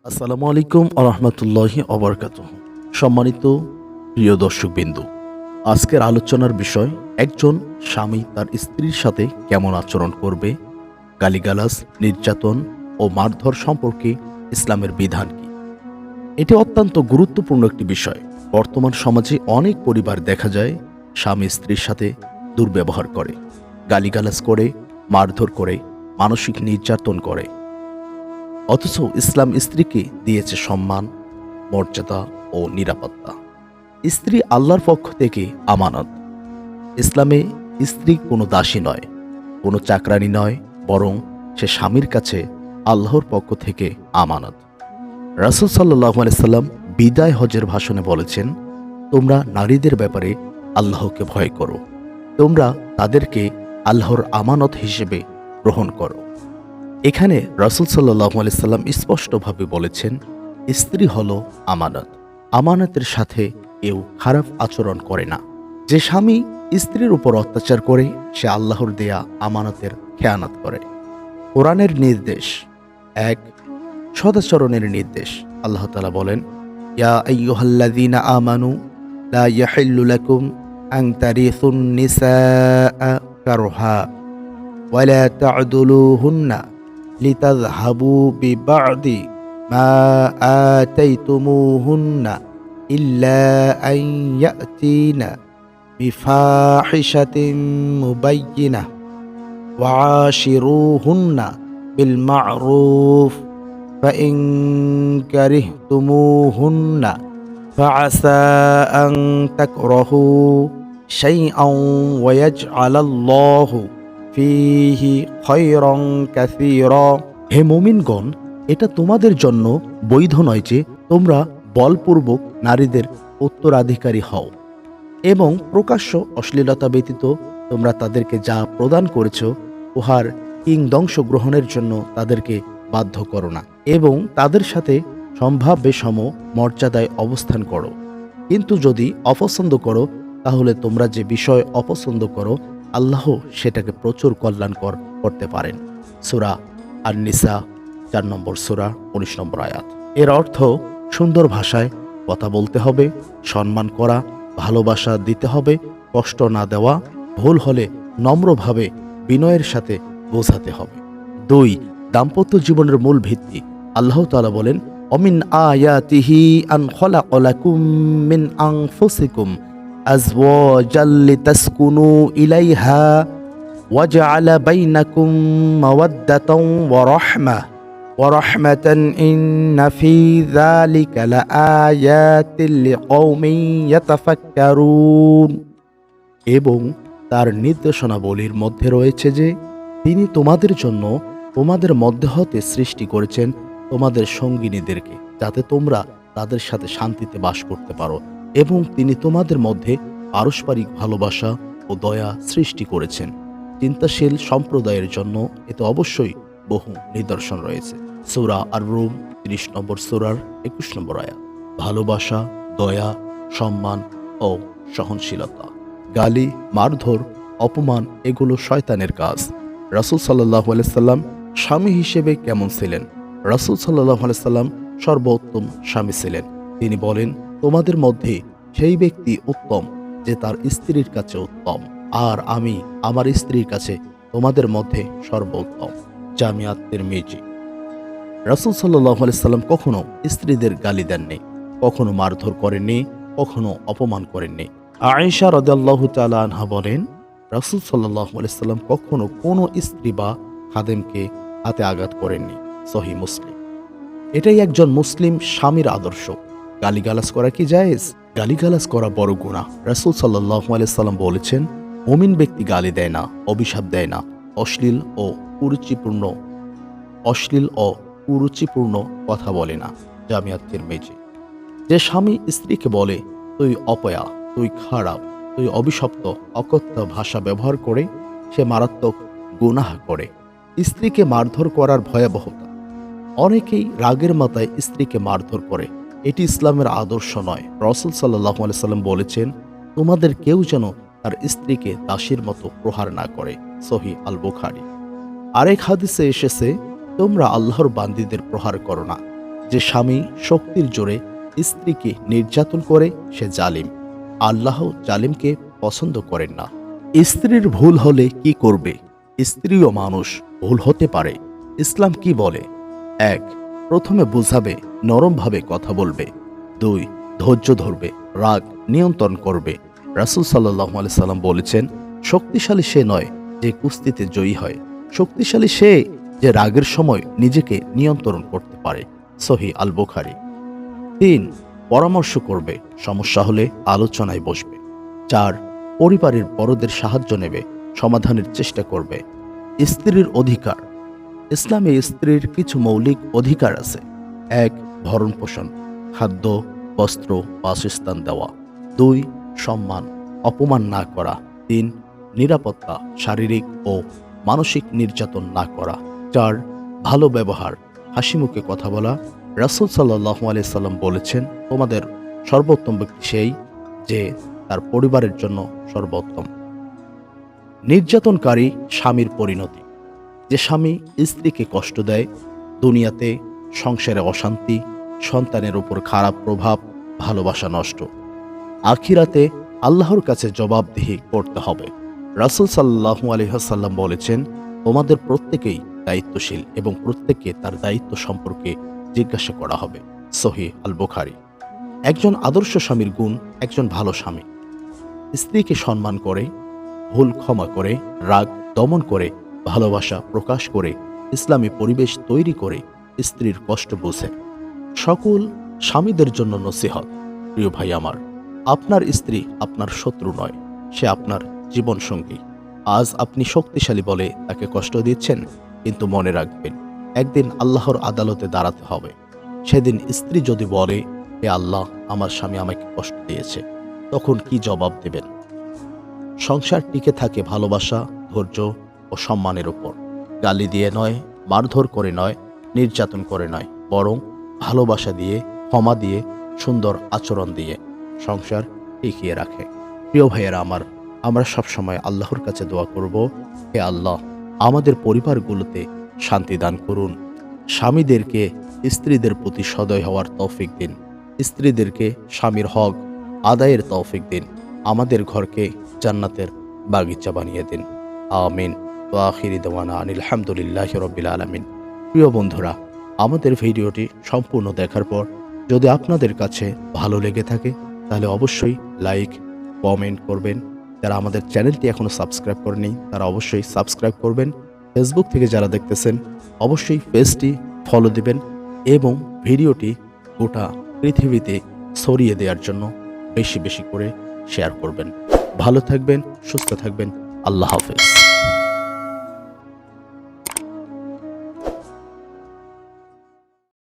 আসসালামু আলাইকুম আরহামতুল্লাহি অবরকাতুহ। সম্মানিত প্রিয় দর্শকবিন্দু, আজকের আলোচনার বিষয় একজন স্বামী তার স্ত্রীর সাথে কেমন আচরণ করবে, গালিগালাজ, নির্যাতন ও মারধর সম্পর্কে ইসলামের বিধান কি। এটি অত্যন্ত গুরুত্বপূর্ণ একটি বিষয়। বর্তমান সমাজে অনেক পরিবার দেখা যায় স্বামী স্ত্রীর সাথে দুর্ব্যবহার করে, গালিগালাজ করে, মারধর করে, মানসিক নির্যাতন করে। অথচ ইসলাম স্ত্রীকে দিয়েছে সম্মান, মর্যাদা ও নিরাপত্তা। স্ত্রী আল্লাহর পক্ষ থেকে আমানত। ইসলামে স্ত্রী কোনো দাসী নয়, কোনো চাকরানী নয়, বরং সে স্বামীর কাছে আল্লাহর পক্ষ থেকে আমানত। রাসূল সাল্লাল্লাহু আলাইহি সাল্লাম বিদায় হজের ভাষণে বলেছেন, তোমরা নারীদের ব্যাপারে আল্লাহকে ভয় করো, তোমরা তাদেরকে আল্লাহর আমানত হিসেবে গ্রহণ করো। এখানে রাসূল সাল্লাল্লাহু আলাইহি সাল্লাম স্পষ্টভাবে বলেছেন, স্ত্রী হলো আমানত। আমানতের সাথে কেউ খারাপ আচরণ করে না। যে স্বামী স্ত্রীর উপর অত্যাচার করে সে আল্লাহর দেয়া আমানতের খেয়ানত করে। কোরআনের নির্দেশ, এক, সদাচরণের নির্দেশ। আল্লাহ তাআলা বলেন, ইয়া আইয়ুহাল্লাযীনা আমানু লা ইয়াহিল্লু লাকুম আন তারিসুন নিসাআ কারহা ওয়া লা তা'দুলুহুন্না লিতাযহাবু বিবা'দি মা আতাইতুমুহুন্না ইল্লা আন ইয়াতিনা বিফাহিশাতিন মুবায়্যিনাহ ওয়া আশিরুহুন্না বিল মা'রুফ ফাইন কারিহতুমুহুন্না ফাআসা আন তাকরাহু শাইআন ওয়া ইয়াজআলাল্লাহু ফীহি খায়রান কাসীরা। হে মুমিনগণ, এটা তোমাদের জন্য বৈধ নয় যে তোমরা বলপূর্বক নারীদের উত্তরাধিকারী হও এবং প্রকাশ্য অশ্লীলতা ব্যতীত তোমরা তাদেরকে যা প্রদান করেছ উহার কিংদংশ গ্রহণের জন্য তাদেরকে বাধ্য করো না এবং তাদের সাথে সম্ভাব্য সম মর্যাদায় অবস্থান করো। কিন্তু যদি অপছন্দ করো তাহলে তোমরা যে বিষয় অপছন্দ করো আল্লাহ সেটাকে প্রচুর কল্যাণকর করতে পারেন। সূরা আন-নিসা 4 নম্বর সূরা 19 নম্বর আয়াত। এর অর্থ সুন্দর ভাষায় কথা বলতে হবে, সম্মান করা, ভালোবাসা দিতে হবে, কষ্ট না দেওয়া, ভুল হলে নম্রভাবে বিনয়ের সাথে বোঝাতে হবে। 2, দাম্পত্য জীবনের মূল ভিত্তি। আল্লাহ তাআলা বলেন, অমিন আয়াতিহি আন খালাকা লাকুম মিন আনফুসিকুম আজওয়াজাল লিতাসকুনু ইলাইহা ওয়া জাআলা বাইনাকুম মাওয়াদ্দাতাও ওয়া রাহমাতান ইন্না ফী যালিকা লাআয়াতিল লিকওমিন ইয়াতাফাক্কারুন। এবং তার নির্দেশনাবলীর মধ্যে রয়েছে যে তিনি তোমাদের জন্য তোমাদের মধ্যে হতে সৃষ্টি করেছেন তোমাদের সঙ্গিনীদেরকে, যাতে তোমরা তাদের সাথে শান্তিতে বাস করতে পারো, এবং তিনি তোমাদের মধ্যে পারস্পরিক ভালোবাসা ও দয়া সৃষ্টি করেছেন। চিন্তাশীল সম্প্রদায়ের জন্য এতে অবশ্যই বহু নিদর্শন রয়েছে। সূরা আর-রুম 30 নম্বর সূরার 21 নম্বর আয়াত। ভালোবাসা, দয়া, সম্মান ও সহনশীলতা। গালি, মারধর, অপমান এগুলো শয়তানের কাজ। রাসূল সাল্লাল্লাহু আলাইহি সাল্লাম স্বামী হিসেবে কেমন ছিলেন? রাসূল সাল্লাল্লাহু আলাইহি সাল্লাম সর্বোত্তম স্বামী ছিলেন। তিনি বলেন, তোমাদের মধ্যে সেই ব্যক্তি উত্তম যে তার স্ত্রীর কাছে উত্তম, আর আমি আমার স্ত্রীর কাছে তোমাদের মধ্যে সর্বোত্তম। জামিআ তিরমিজি। রাসূল সাল্লাল্লাহু আলাইহি সাল্লাম কখনো স্ত্রীদের গালি দেননি, কখনো মারধর করেননি, কখনো অপমান করেননি। আয়েশা রাদিয়াল্লাহু তাআলা আনহা বলেন, রাসূল সাল্লাল্লাহু আলাইহি সাল্লাম কখনো কোনো স্ত্রী বা খাদেমকে হাতে আঘাত করেননি। সহিহ মুসলিম। এটাই একজন মুসলিম স্বামীর আদর্শ। গালিগালাজ করা কি জায়েজ? গালিগালাজ করা বড় গুনাহ। রাসূল সাল্লাল্লাহু আলাইহি সাল্লাম বলেছেন, মুমিন ব্যক্তি গালি দেয় না, অভিশাপ দেয় না, অশ্লীল ও কুরুচিপূর্ণ কথা বলে না। জামিআ তিরমিজি। যে স্বামী স্ত্রীকে বলে, তুই অপয়া, তুই খারাপ, তুই অভিশপ্ত, অকথ্য ভাষা ব্যবহার করে, সে মারাত্মক গুনাহ করে। স্ত্রীকে মারধর করার ভয়াবহতা। অনেকেই রাগের মাথায় স্ত্রীকে মারধর করে। এটি ইসলামের আদর্শ নয়। রাসূল সাল্লাল্লাহু আলাইহি সাল্লাম বলেছেন, তোমাদের কেউ যেন তার স্ত্রীকে দাসীর মতো প্রহার না করে। সহিহ আল বুখারী। আরেক হাদিসে এসেছে, তোমরা আল্লাহর বান্দীদের প্রহার করো না, যে স্বামী শক্তির জোরে স্ত্রীকে নির্যাতন করে সে জালিম। আল্লাহ জালিমকে পছন্দ করেন না। স্ত্রীর ভুল হলে কি করবে? স্ত্রীও মানুষ, ভুল হতে পারে। ইসলাম কি বলে? 1. প্রথমে বুঝাবে, নরমভাবে কথা বলবে। 2. ধৈর্য ধরবে, রাগ নিয়ন্ত্রণ করবে। রাসূল সাল্লাল্লাহু আলাইহি সাল্লাম বলেছেন, শক্তিশালী সে নয় যে কুস্তিতে জয়ী হয়, শক্তিশালী সে যে রাগের সময় নিজেকে নিয়ন্ত্রণ করতে পারে। সহিহ আল বুখারী। 3. পরামর্শ করবে, সমস্যা হলে আলোচনায় বসবে। 4. পরিবারের বড়দের সাহায্য নেবে, সমাধানের চেষ্টা করবে। স্ত্রীর অধিকার। ইসলামে স্ত্রীর কিছু মৌলিক অধিকার আছে। 1. ভরণ পোষণ, খাদ্য, বস্ত্র, বাসস্থান দেওয়া। 2. সম্মান, অপমান না করা। 3. নিরাপত্তা, শারীরিক ও মানসিক নির্যাতন না করা। 4. ভালো ব্যবহার, হাসিমুখে কথা বলা। রাসূল সাল্লাল্লাহু আলাইহি সাল্লাম বলেছেন, তোমাদের সর্বোত্তম ব্যক্তি সেই যে তার পরিবারের জন্য সর্বোত্তম। নির্যাতনকারী স্বামীর পরিণতি। যে স্বামী স্ত্রীকে কষ্ট দেয়, দুনিয়াতে সংসারে অশান্তি, সন্তানের উপর খারাপ প্রভাব, ভালোবাসা নষ্ট। আখিরাতে আল্লাহর কাছে জবাবদিহি করতে হবে। রাসূল সাল্লাল্লাহু আলাইহি ওয়াসাল্লাম বলেছেন, তোমাদের প্রত্যেকেই দায়িত্বশীল এবং প্রত্যেককে তার দায়িত্ব সম্পর্কে জিজ্ঞাসা করা হবে। সহিহ আল বুখারী। একজন আদর্শ স্বামীর গুণ। একজন ভালো স্বামী স্ত্রীকে সম্মান করে, ভুল ক্ষমা করে, রাগ দমন করে, ভালোবাসা প্রকাশ করে, ইসলামী পরিবেশ তৈরি করে, স্ত্রীর কষ্ট বোঝে। সকল স্বামীদের জন্য নসিহত। প্রিয় ভাই আমার, আপনার স্ত্রী আপনার শত্রু নয়, সে আপনার জীবন সঙ্গী। আজ আপনি শক্তিশালী বলে তাকে কষ্ট দিচ্ছেন, কিন্তু মনে রাখবেন, একদিন আল্লাহর আদালতে দাঁড়াতে হবে। সেদিন স্ত্রী যদি বলে, হে আল্লাহ, আমার স্বামী আমাকে কষ্ট দিয়েছে, তখন কি জবাব দেবেন? সংসার টিকে থাকে ভালোবাসা, ধৈর্য ও সম্মানের উপর। গালি দিয়ে নয়, মারধর করে নয়, নির্যাতন করে নয়, বরং ভালোবাসা দিয়ে, ক্ষমা দিয়ে, সুন্দর আচরণ দিয়ে সংসার টিকিয়ে রাখে। প্রিয় ভাইয়েরা আমার, আমরা সবসময় আল্লাহর কাছে দোয়া করব, হে আল্লাহ, আমাদের পরিবারগুলোতে শান্তি দান করুন। স্বামীদেরকে স্ত্রীদের প্রতি সদয় হওয়ার তৌফিক দিন। স্ত্রীদেরকে স্বামীর হক আদায়ের তৌফিক দিন। আমাদের ঘরকে জান্নাতের বাগিচা বানিয়ে দিন। আমিন। ওয়া আখিরি দাওয়ানা আনিল হামদুলিল্লাহি রাব্বিল আলামিন। প্রিয় বন্ধুরা, আমাদের ভিডিওটি সম্পূর্ণ দেখার পর যদি আপনাদের কাছে ভালো লেগে থাকে, তাহলে অবশ্যই লাইক, কমেন্ট করবেন। যারা আমাদের চ্যানেলটি এখনো সাবস্ক্রাইব করেনি, তারা অবশ্যই সাবস্ক্রাইব করবেন। ফেসবুক থেকে যারা দেখতেছেন, অবশ্যই পেজটি ফলো দিবেন এবং ভিডিওটি গোটা পৃথিবীতে ছড়িয়ে দেওয়ার জন্য বেশি বেশি করে শেয়ার করবেন। ভালো থাকবেন, সুস্থ থাকবেন। আল্লাহ হাফেজ।